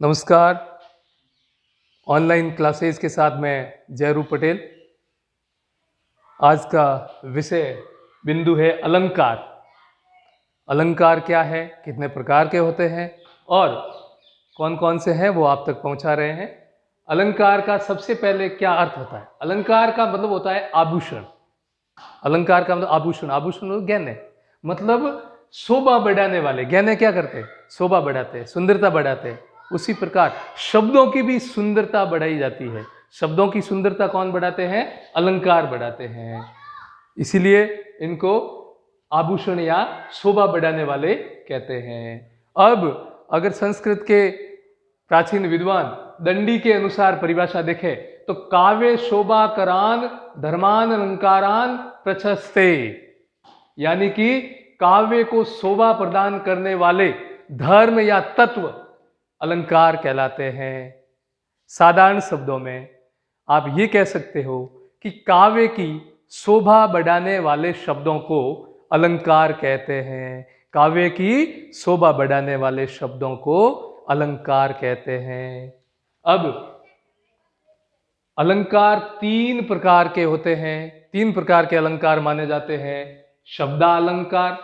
नमस्कार। Online classes के साथ मैं जयरूप पटेल। आज का विषय बिंदु है अलंकार। अलंकार क्या है, कितने प्रकार के होते हैं और कौन कौन से हैं वो आप तक पहुंचा रहे हैं। अलंकार का सबसे पहले क्या अर्थ होता है? अलंकार का मतलब होता है आभूषण। अलंकार का मतलब आभूषण, आभूषण गहने, मतलब शोभा बढ़ाने वाले। गहने क्या करते हैं? शोभा बढ़ाते हैं, सुंदरता बढ़ाते हैं। उसी प्रकार शब्दों की भी सुंदरता बढ़ाई जाती है। शब्दों की सुंदरता कौन बढ़ाते हैं? अलंकार बढ़ाते हैं। इसीलिए इनको आभूषण या शोभा बढ़ाने वाले कहते हैं। अब अगर संस्कृत के प्राचीन विद्वान दंडी के अनुसार परिभाषा देखें तो काव्य शोभा करान धर्मान अलंकारान प्रशस्ते, यानी कि काव्य को शोभा प्रदान करने वाले धर्म या तत्व अलंकार कहलाते हैं। साधारण शब्दों में आप ये कह सकते हो कि काव्य की शोभा बढ़ाने वाले शब्दों को अलंकार कहते हैं। काव्य की शोभा बढ़ाने वाले शब्दों को अलंकार कहते हैं। अब अलंकार तीन प्रकार के होते हैं। तीन प्रकार के अलंकार माने जाते हैं: शब्दालंकार,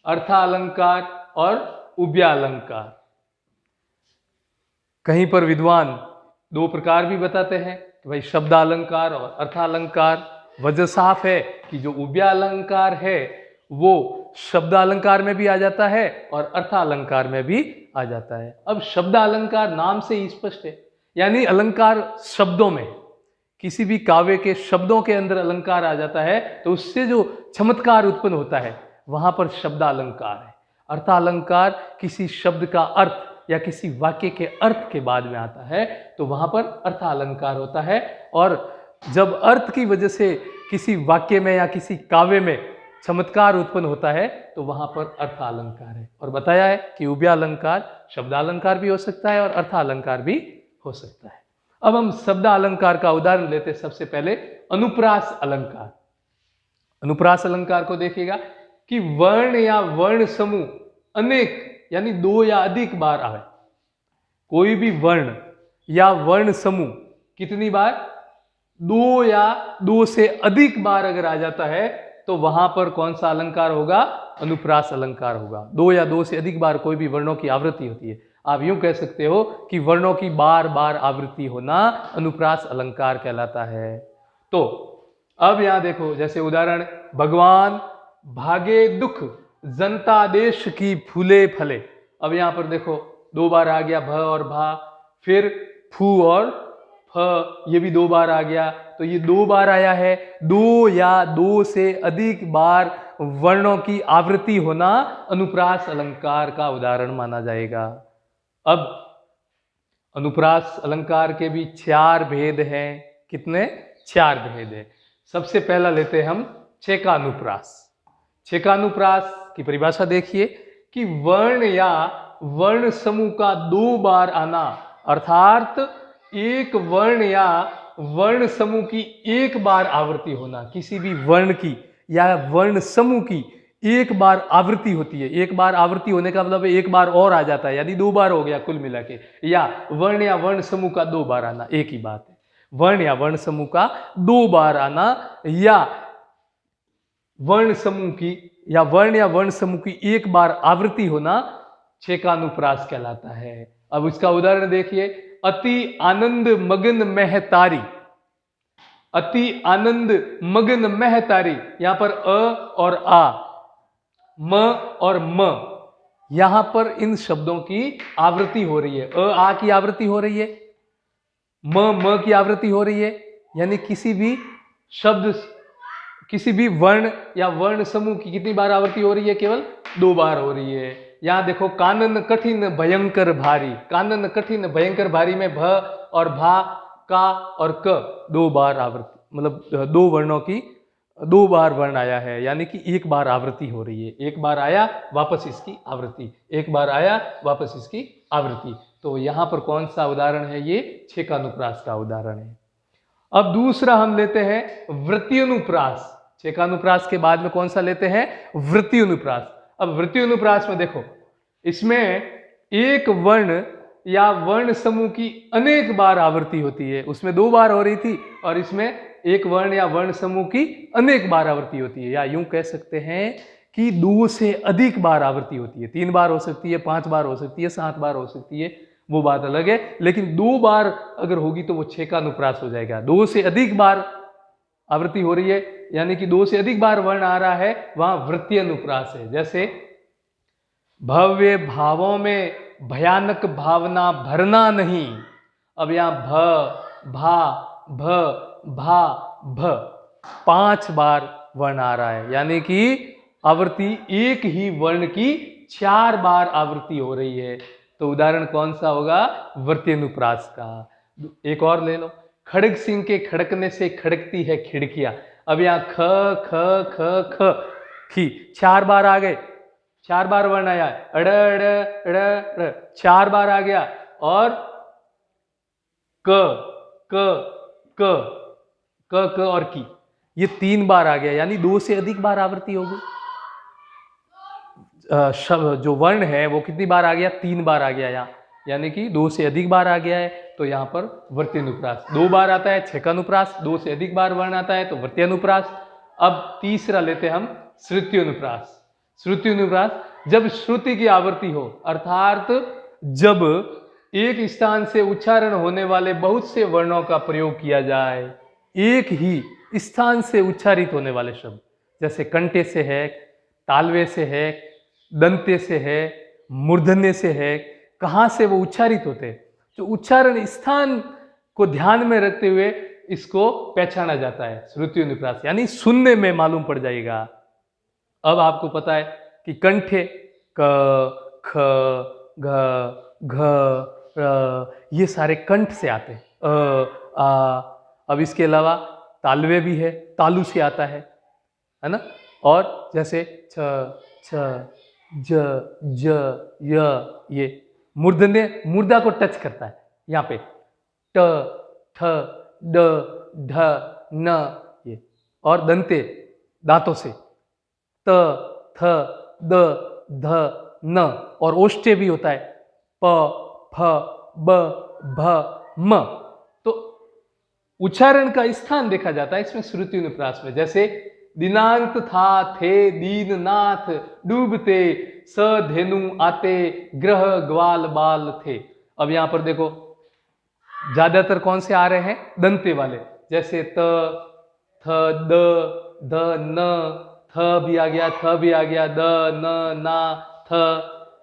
अर्थालंकार और उभयालंकार। कहीं पर विद्वान दो प्रकार भी बताते हैं कि भाई शब्दालंकार और अर्थालंकार। वजह साफ है कि जो उभयालंकार है वो शब्दालंकार में भी आ जाता है और अर्थालंकार में भी आ जाता है। अब शब्दालंकार नाम से ही स्पष्ट है, यानी अलंकार शब्दों में, किसी भी काव्य के शब्दों के अंदर अलंकार आ जाता है तो उससे जो चमत्कार उत्पन्न होता है वहां पर शब्दालंकार है। अर्थालंकार किसी शब्द का अर्थ या किसी वाक्य के अर्थ के बाद में आता है तो वहां पर अर्थालंकार होता है। और जब अर्थ की वजह से किसी वाक्य में या किसी काव्य में चमत्कार उत्पन्न होता है तो वहां पर अर्थालंकार है। और बताया है कि उभयालंकार शब्दालंकार भी हो सकता है और अर्थालंकार भी हो सकता है। अब हम शब्दालंकार का उदाहरण लेते हैं। सबसे पहले अनुप्रास अलंकार। अनुप्रास अलंकार को देखिएगा कि वर्ण या वर्ण समूह अनेक यानी दो या अधिक बार आए। कोई भी वर्ण या वर्ण समूह कितनी बार? दो या दो से अधिक बार अगर आ जाता है तो वहां पर कौन सा अलंकार होगा? अनुप्रास अलंकार होगा। दो या दो से अधिक बार कोई भी वर्णों की आवृत्ति होती है। आप यूं कह सकते हो कि वर्णों की बार बार आवृत्ति होना अनुप्रास अलंकार कहलाता है। तो अब यहां देखो, जैसे उदाहरण, भगवान भागे दुख जनता देश की फूले फले। अब यहां पर देखो दो बार आ गया भ और भा, फिर फू और फ, ये भी दो बार आ गया। तो ये दो बार आया है। दो या दो से अधिक बार वर्णों की आवृत्ति होना अनुप्रास अलंकार का उदाहरण माना जाएगा। अब अनुप्रास अलंकार के भी चार भेद हैं। कितने? चार भेद है। सबसे पहला लेते हैं हम छेकानुप्रास। छेकानुप्रास की परिभाषा देखिए कि वर्ण या वर्ण समूह का दो बार आना, अर्थात एक वर्ण या वर्ण समूह की एक बार आवृत्ति होना। किसी भी वर्ण की या वर्ण समूह की एक बार आवृत्ति होती है। एक बार आवृत्ति होने का मतलब एक बार और आ जाता है, यानी दो बार हो गया कुल मिला के। या वर्ण या वर्ण समूह का दो बार आना, एक ही बात है। वर्ण या वर्ण समूह का दो बार आना या वर्ण समूह की या वर्ण या वर्ण समूह की एक बार आवृत्ति होना छेकानुप्रास कहलाता है। अब इसका उदाहरण देखिए, अति आनंद मगन महतारी। अति आनंद मगन महतारी, यहां पर अ और आ, म और म, यहां पर इन शब्दों की आवृत्ति हो रही है। अ आ की आवृत्ति हो रही है, म की आवृत्ति हो रही है। यानी किसी भी शब्द, किसी भी वर्ण या वर्ण समूह की कितनी बार आवृत्ति हो रही है? केवल दो बार हो रही है। यहां देखो, कानन कठिन भयंकर भारी। कानन कठिन भयंकर भारी में भ और भा, का और क दो बार आवृत्ति, मतलब दो वर्णों की दो बार वर्ण आया है, यानी कि एक बार आवृत्ति हो रही है। एक बार आया वापस इसकी आवृत्ति, एक बार आया वापस इसकी आवृत्ति। तो यहां पर कौन सा उदाहरण है? ये छेकानुप्रास का उदाहरण है। अब दूसरा हम लेते हैं वृत्त्यनुप्रास। छेकानुप्रास के बाद में कौन सा लेते हैं? वृत्त्यनुप्रास। अब वृत्त्यनुप्रास में देखो, इसमें एक वर्ण या वर्ण समूह की अनेक बार आवृत्ति होती है। उसमें 2 बार हो रही थी और इसमें एक वर्ण या वर्ण समूह की अनेक बार आवृत्ति होती है, या यूं कह सकते हैं कि 2 से अधिक बार आवृत्ति होती है। 3 बार हो सकती है, 5 बार हो सकती है, 7 बार हो सकती है, वो बात अलग है। लेकिन 2 बार अगर होगी तो वो 6 का अनुप्रास हो जाएगा। 2 से अधिक बार आवृत्ति हो रही है यानी कि 2 से अधिक बार वर्ण आ रहा है, वहां वृत्तीय अनुप्रास है। जैसे भव्य भावों में भयानक भावना भरना नहीं। अब यहां भ, भा, भ, भा, भ 5 बार वर्ण आ रहा है, यानी कि आवृत्ति एक ही वर्ण की 4 बार आवृत्ति हो रही है। तो उदाहरण कौन सा होगा? वृत्तीय अनुप्रास का। एक और ले लो, खड़ग सिंह के खड़कने से खड़कती है खिड़कियां। अब यहां ख, ख, ख, ख, खी 4 बार आ गए, 4 बार वर्ण आया। अड़ अड़ अड़ अड़ 4 बार आ गया। और क, क, क, क और की ये 3 बार आ गया, यानी 2 से अधिक बार आवृत्ति होगी। शब्द जो वर्ण है वो कितनी बार आ गया? 3 बार आ गया यहाँ, यानी कि 2 से अधिक बार आ गया है। तो यहाँ पर वृत्तीय अनुप्रास 2 बार आता है, 6 का अनुप्रास। 2 से अधिक बार वर्ण आता है तो वृत्तीय अनुप्रास। अब तीसरा लेते हैं हम श्रुति अनुप्रास। श्रुति अनुप्रास जब श्रुति की आवृत्ति हो, अर्थात जब एक स्थान से उच्चारण होने वाले बहुत से वर्णों का प्रयोग किया जाए, एक ही स्थान से उच्चारित होने वाले शब्द, जैसे कंठे से है, तालवे से है, दंते से है, मूर्धन्य से है, कहाँ से वो उच्चारित होते हैं, तो उच्चारण स्थान को ध्यान में रखते हुए इसको पहचाना जाता है श्रुति अनुप्रास, यानी सुनने में मालूम पड़ जाएगा। अब आपको पता है कि कंठे क, ख, घ, घ, र ये सारे कंठ से आते हैं। आ। अब इसके अलावा तालवे भी है, तालु से आता है ना। और जैसे छ, छ, ज, ज, य, ये मूर्धन्य मूर्धा को टच करता है यहाँ पे, ट, ठ, ड, ढ, न, ये। और दंते दांतों से त, थ, द, ध, न। और ओष्ठ्य भी होता है प, फ, ब, भ, म। तो उच्चारण का स्थान देखा जाता है इसमें श्रुति अनुप्रास में। जैसे दिनांत था थे दीननाथ डूबते स धेनु आते ग्रह ग्वाल बाल थे। अब यहां पर देखो ज्यादातर कौन से आ रहे हैं? दंते वाले, जैसे त, थ, द, ध, न, थ भी आ गया, थ भी आ गया, द, न, ना, थ,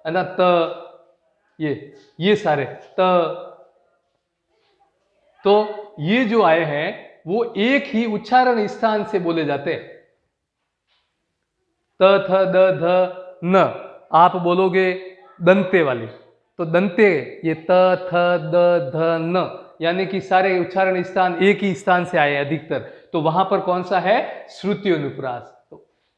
है ना, त, ये सारे त। तो ये जो आए हैं वो एक ही उच्चारण स्थान से बोले जाते हैं। त, थ, द, ध, न आप बोलोगे दंते वाले, तो दंते ये त, थ, द, ध, न, यानी कि सारे उच्चारण स्थान एक ही स्थान से आए अधिकतर। तो वहां पर कौन सा है? श्रुति अनुप्रास।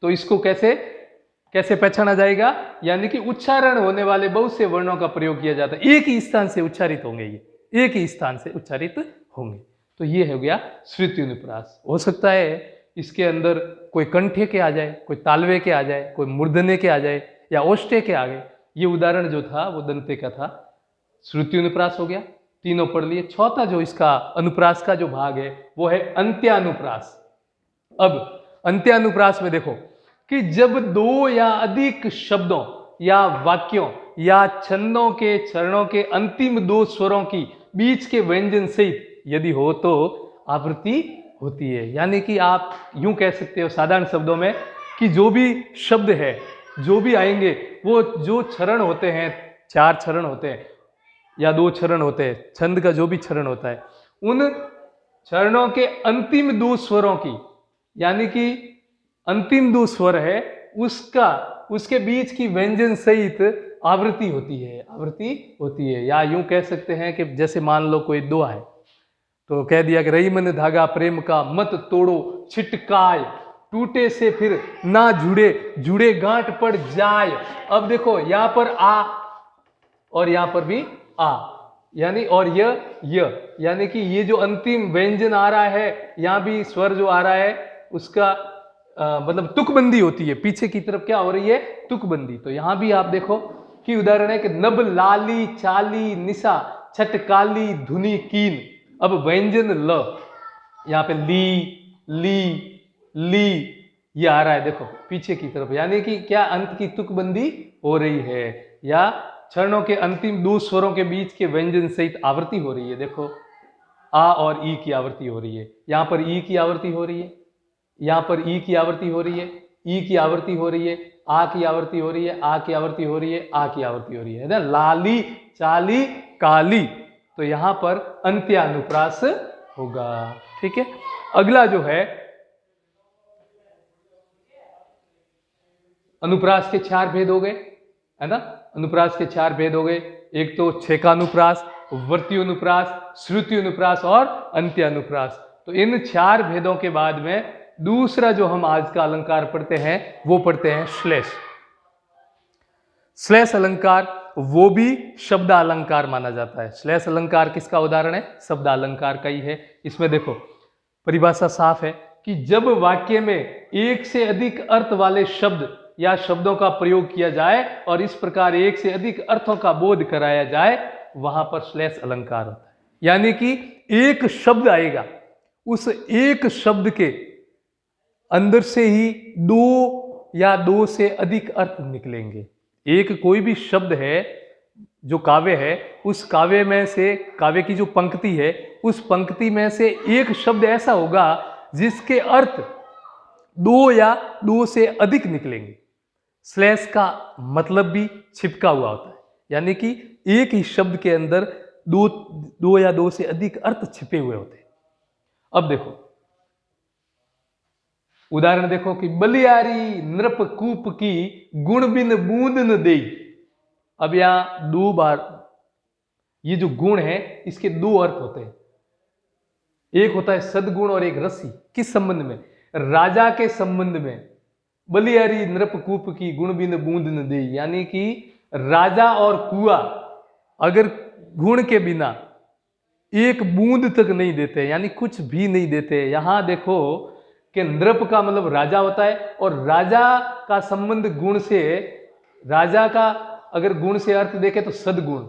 तो इसको कैसे पहचाना जाएगा? यानी कि उच्चारण होने वाले बहुत से वर्णों का प्रयोग किया जाता है, एक ही स्थान से उच्चारित होंगे, ये एक ही स्थान से उच्चारित होंगे। तो ये हो गया श्रुति अनुप्रास। हो सकता है इसके अंदर कोई कंठे के आ जाए, कोई तालवे के आ जाए, कोई मूर्धन्य के आ जाए, या ओष्ठ्य के आ गए। ये उदाहरण जो था वो दंते का था, श्रुति अनुप्रास हो गया, तीनों पढ़ लिए। चौथा जो इसका अनुप्रास का जो भाग है वो है अंत्यानुप्रास। अब अंत्यानुप्रास में देखो कि जब 2 या अधिक शब्दों या वाक्यों या छंदों के चरणों के अंतिम 2 स्वरों की बीच के व्यंजन सहित यदि हो तो आवृत्ति होती है। यानी कि आप यूं कह सकते हो साधारण शब्दों में कि जो भी शब्द है, जो भी आएंगे, वो जो चरण होते हैं, 4 चरण होते हैं या 2 चरण होते हैं, छंद का जो भी चरण होता है, उन चरणों के अंतिम 2 स्वरों की, यानी कि अंतिम 2 स्वर है उसके बीच की व्यंजन सहित आवृत्ति होती है। या यूं कह सकते हैं कि जैसे मान लो कोई दुआ है तो कह दिया कि रही मन धागा प्रेम का मत तोड़ो छिटकाय, टूटे से फिर ना जुड़े गांठ पड़ जाए। अब देखो यहां पर आ और यहां पर भी आ, यानी और यानी कि ये जो अंतिम व्यंजन आ रहा है, यहां भी स्वर जो आ रहा है उसका मतलब तुकबंदी होती है, पीछे की तरफ क्या हो रही है? तुकबंदी। तो यहां भी आप देखो की उदाहरण है कि नभ लाली चाली निशा छटकाली धुनी कीन। अब व्यंजन ल, यहां पे ली ये आ रहा है, देखो पीछे की तरफ, यानी कि क्या अंत की तुकबंदी हो रही है या चरणों के अंतिम दो स्वरों के बीच के व्यंजन सहित आवृत्ति हो रही है। देखो आ और ई की आवृत्ति हो रही है, यहां पर ई की आवृत्ति हो रही है, यहां पर ई की आवृत्ति हो रही है, ई की आवृत्ति हो रही है, आ की आवृत्ति हो रही है, आ की आवृत्ति हो रही है, आ की आवृत्ति हो रही है ना, लाली चाली काली। तो यहां पर अंत्यानुप्रास होगा। ठीक है, अगला जो है अनुप्रास के 4 भेद हो गए, है ना। अनुप्रास के 4 भेद हो गए, एक तो छेकानुप्रास, वर्त्योनुप्रास, श्रुत्योनुप्रास और अंत्यानुप्रास। तो इन 4 भेदों के बाद में दूसरा जो हम आज का अलंकार पढ़ते हैं वो पढ़ते हैं श्लेष। श्लेष अलंकार वो भी शब्द अलंकार माना जाता है। श्लेष अलंकार किसका उदाहरण है? शब्द अलंकार का ही है। इसमें देखो परिभाषा साफ है कि जब वाक्य में एक से अधिक अर्थ वाले शब्द या शब्दों का प्रयोग किया जाए और इस प्रकार एक से अधिक अर्थों का बोध कराया जाए, वहां पर श्लेष अलंकार होता है। यानी कि एक शब्द आएगा, उस एक शब्द के अंदर से ही 2 या 2 से अधिक अर्थ निकलेंगे। एक कोई भी शब्द है जो काव्य है, उस काव्य में से, काव्य की जो पंक्ति है, उस पंक्ति में से एक शब्द ऐसा होगा जिसके अर्थ 2 या 2 से अधिक निकलेंगे। श्लेष का मतलब भी छिपका हुआ होता है, यानी कि एक ही शब्द के अंदर 2 या 2 से अधिक अर्थ छिपे हुए होते हैं। अब देखो उदाहरण देखो कि बलियारी नृपकूप की गुण बिन बूंद न देई। अब यहां 2 बार ये जो गुण है इसके 2 अर्थ होते हैं, एक होता है सदगुण और एक रसी। किस संबंध में? राजा के संबंध में। बलियारी नृपकूप की गुण बिन बूंद न देई, यानी कि राजा और कुआ अगर गुण के बिना एक बूंद तक नहीं देते, यानी कुछ भी नहीं देते। यहां देखो कि नृप का मतलब राजा होता है और राजा का संबंध गुण से, राजा का अगर गुण से अर्थ देखे तो सदगुण।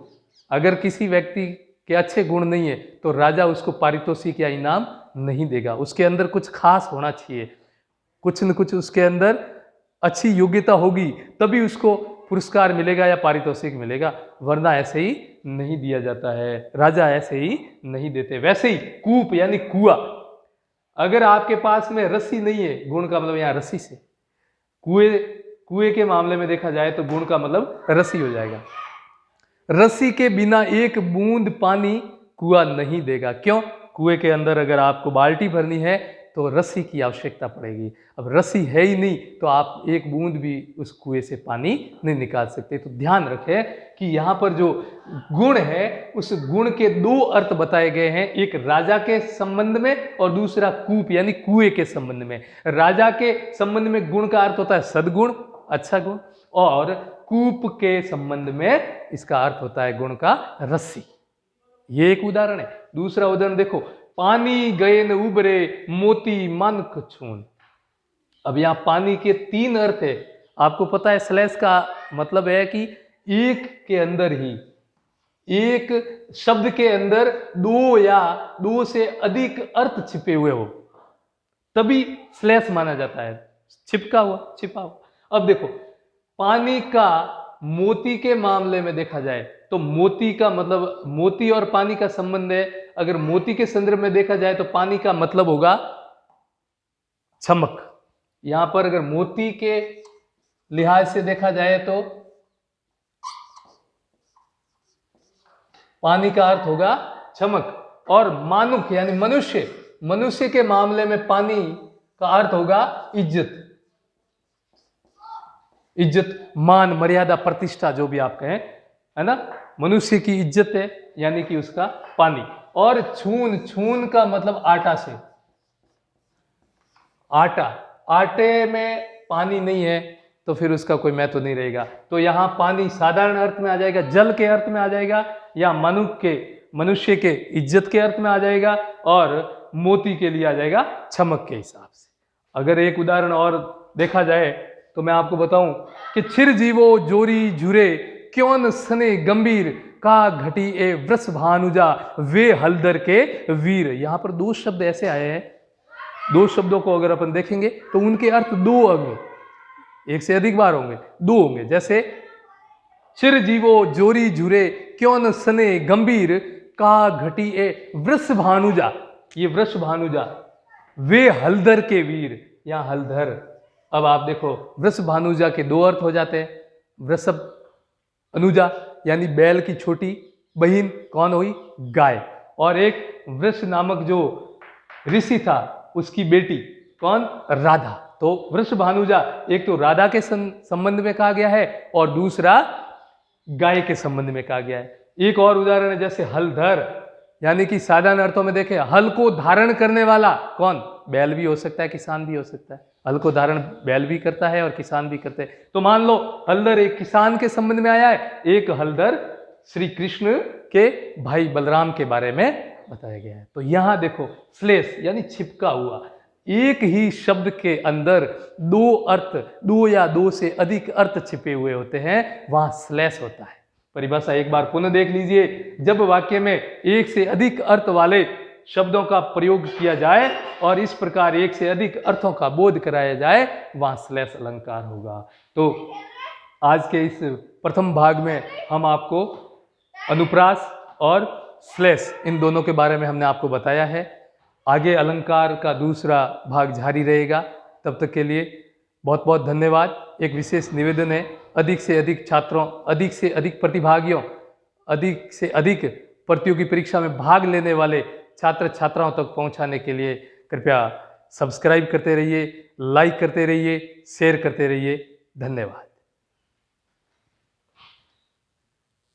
अगर किसी व्यक्ति के अच्छे गुण नहीं है तो राजा उसको पारितोषिक या इनाम नहीं देगा, उसके अंदर कुछ खास होना चाहिए, कुछ न कुछ उसके अंदर अच्छी योग्यता होगी तभी उसको पुरस्कार मिलेगा या पारितोषिक मिलेगा, वरना ऐसे ही नहीं दिया जाता है, राजा ऐसे ही नहीं देते। वैसे ही कूप यानी कुआ, अगर आपके पास में रस्सी नहीं है, गुण का मतलब यहाँ रस्सी से, कुएं के मामले में देखा जाए तो गुण का मतलब रस्सी हो जाएगा। रस्सी के बिना एक बूंद पानी कुआं नहीं देगा। क्यों? कुएं के अंदर अगर आपको बाल्टी भरनी है तो रस्सी की आवश्यकता पड़ेगी। अब रस्सी है ही नहीं तो आप एक बूंद भी उस कुएं से पानी नहीं निकाल सकते। तो ध्यान रखें कि यहाँ पर जो गुण है उस गुण के 2 अर्थ बताए गए हैं, एक राजा के संबंध में और दूसरा कूप यानी कुएं के संबंध में। राजा के संबंध में गुण का अर्थ होता है सद्गुण, अच्छा गुण, और कूप के संबंध में इसका अर्थ होता है गुण का रस्सी। ये एक उदाहरण है। दूसरा उदाहरण देखो, पानी गए न उबरे मोती मानक छून। अब यहां पानी के 3 अर्थ है। आपको पता है श्लेष का मतलब है कि एक के अंदर ही, एक शब्द के अंदर 2 या 2 से अधिक अर्थ छिपे हुए हो तभी श्लेष माना जाता है, छिपका हुआ, छिपा हुआ। अब देखो पानी का मोती के मामले में देखा जाए तो मोती का मतलब, मोती और पानी का संबंध है। अगर मोती के संदर्भ में देखा जाए तो पानी का मतलब होगा चमक। यहां पर अगर मोती के लिहाज से देखा जाए तो पानी का अर्थ होगा चमक। और मानुक यानी मनुष्य, मनुष्य के मामले में पानी का अर्थ होगा इज्जत, इज्जत, मान, मर्यादा, प्रतिष्ठा, जो भी आप कहें, है ना। मनुष्य की इज्जत है यानी कि उसका पानी। और छून, छून का मतलब आटा से, आटा, आटे में पानी नहीं है तो फिर उसका कोई महत्व नहीं रहेगा। तो यहां पानी साधारण अर्थ में आ जाएगा, जल के अर्थ में आ जाएगा, या मनुष्य के इज्जत के अर्थ में आ जाएगा, और मोती के लिए आ जाएगा चमक के हिसाब से। अगर एक उदाहरण और देखा जाए तो मैं आपको बताऊं कि छिर जीवो जोरी झुरे क्यों न सने गंभीर, का घटी ए वृष भानुजा, वे हलधर के वीर। यहां पर दो शब्द ऐसे आए हैं, दो शब्दों को अगर अपन देखेंगे तो उनके अर्थ दो होंगे, एक से अधिक बार होंगे, दो होंगे। जैसे चिरजीवो जोरी झुरे, क्यों न सने गंभीर, का घटी ए वृष भानुजा, ये वृष भानुजा, वे हलधर के वीर, या हलधर। अब आप देखो वृष भानुजा के दो अर्थ हो जाते हैं, वृषभ अनुजा यानी बैल की छोटी बहन, कौन हुई, गाय, और एक वृष नामक जो ऋषि था उसकी बेटी, कौन, राधा। तो वृष भानुजा एक तो राधा के संबंध में कहा गया है और दूसरा गाय के संबंध में कहा गया है। एक और उदाहरण है जैसे हलधर, यानी कि साधारण अर्थों में देखें, हल को धारण करने वाला, कौन, बैल भी हो सकता है, किसान भी हो सकता है। हल को धारण बैल भी करता है और किसान भी करते हैं। तो मान लो हलधर एक किसान के संबंध में आया है, एक हलधर श्री कृष्ण के भाई बलराम के बारे में बताया गया है। तो यहां देखो श्लेष यानी छिपका हुआ, एक ही शब्द के अंदर दो अर्थ, दो या दो से अधिक अर्थ छिपे हुए होते हैं, वहां श्लेष होता है। परिभाषा एक बार पुनः देख लीजिए, जब वाक्य में एक से अधिक अर्थ वाले शब्दों का प्रयोग किया जाए और इस प्रकार एक से अधिक अर्थों का बोध कराया जाए, वहां श्लेष अलंकार होगा। तो आज के इस प्रथम भाग में हम आपको अनुप्रास और श्लेष इन दोनों के बारे में हमने आपको बताया है। आगे अलंकार का दूसरा भाग जारी रहेगा। तब तक के लिए बहुत बहुत धन्यवाद। एक विशेष निवेदन है, अधिक से अधिक छात्रों, अधिक से अधिक प्रतिभागियों, अधिक से अधिक प्रतियोगी परीक्षा में भाग लेने वाले छात्र छात्राओं तक पहुंचाने के लिए कृपया सब्सक्राइब करते रहिए, लाइक करते रहिए, शेयर करते रहिए। धन्यवाद।